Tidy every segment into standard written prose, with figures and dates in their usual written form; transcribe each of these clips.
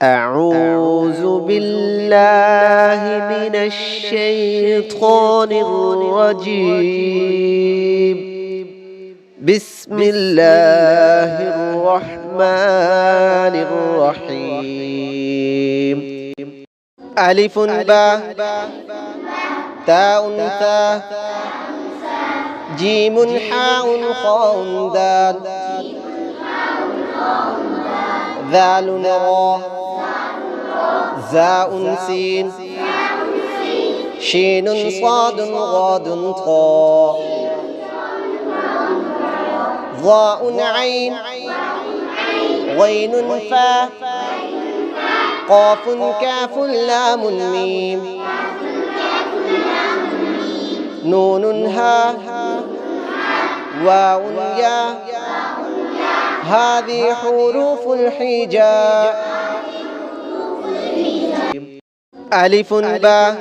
أعوذ بالله من الشيطان الرجيم. بسم الله الرحمن الرحيم. ألف باء تاء ثاء جيم حاء خاء دال ذال راء زاء سين شين صاد غاد طاء ظاء عين غين فاء قاف كاف لام ميم نون هاء واو ياء هذه حروف الحجاء. ألف باء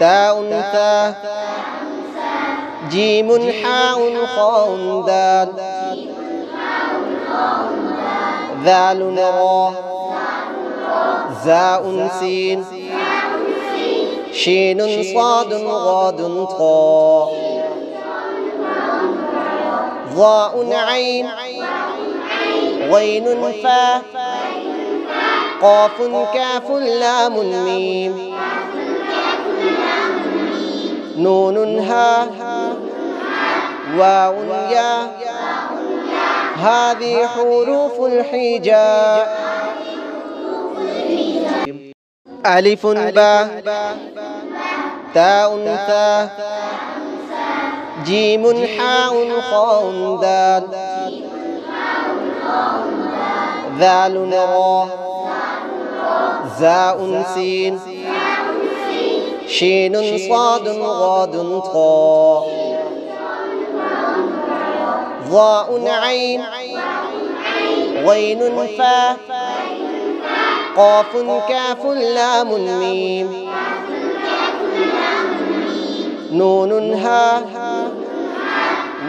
تاء ثاء جيم حاء خاء دال ذال راء زاء سين شين صاد غاد طاء ظاء عين غين فاء قاف كاف لام ميم نون هاء واو ياء هذه حروف الحجاء. ألف باء تاء ثاء جيم حاء خاء دال ذال راء زاء سين شين صاد غاد طاء ظاء عين غين فاء قاف كاف لام ميم نون هاء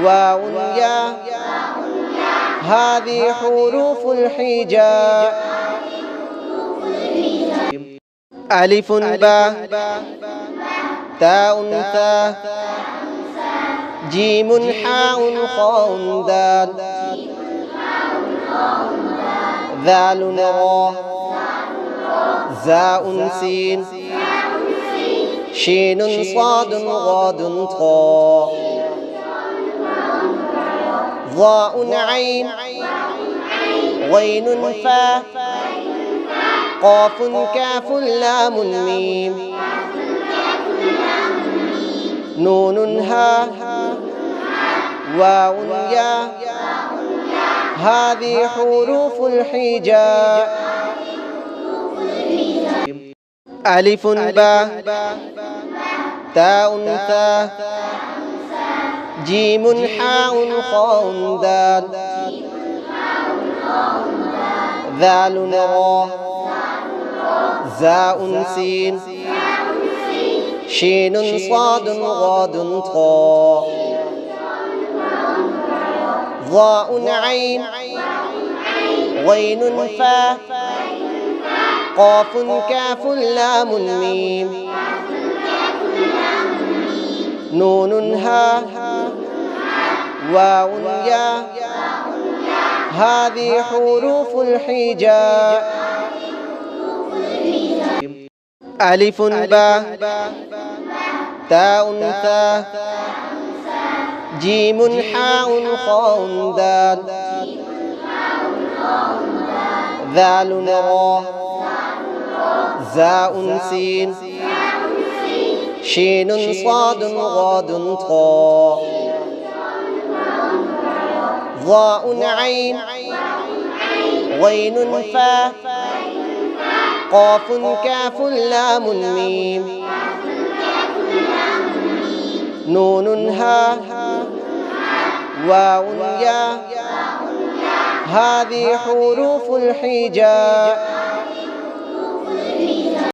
واو ياء هذه حروف الحجاء. ألف باء تاء ثاء جيم حاء خاء دال ذال راء زاء سين شين صاد غاد طاء ظاء عين غين فاء قاف كاف لام ميم نون هاء واو ياء هذه حروف الحجاء. ألف باء تاء ثاء جيم حاء خاء دال ذال راء زاء سين شين صاد غاد طاء ظاء عين غين فاء قاف كاف لام ميم نون هاء واو ياء هذه حروف الحجاء. ألف باء تاء ثاء جيم حاء خاء دال ذال راء زاء سين شين صاد غاد طاء ظاء عين غين فاء قاف كاف لام ميم نون هاء واو ألف باء تاء ثاء جيم حاء خاء دال ذال راء زاء سين شين صاد غاد طاء ظاء عين غين فاء قاف كاف لام ميم نون هاء واو ياء هذه حروف الحجاء. ألف باء تاء ثاء جيم حاء خاء دال ذال راء زاء سين شين صاد غاد طاء ظاء عين غين فاء قاف كاف لام ميم نون هاء واو ياء هذه حروف الحجاء.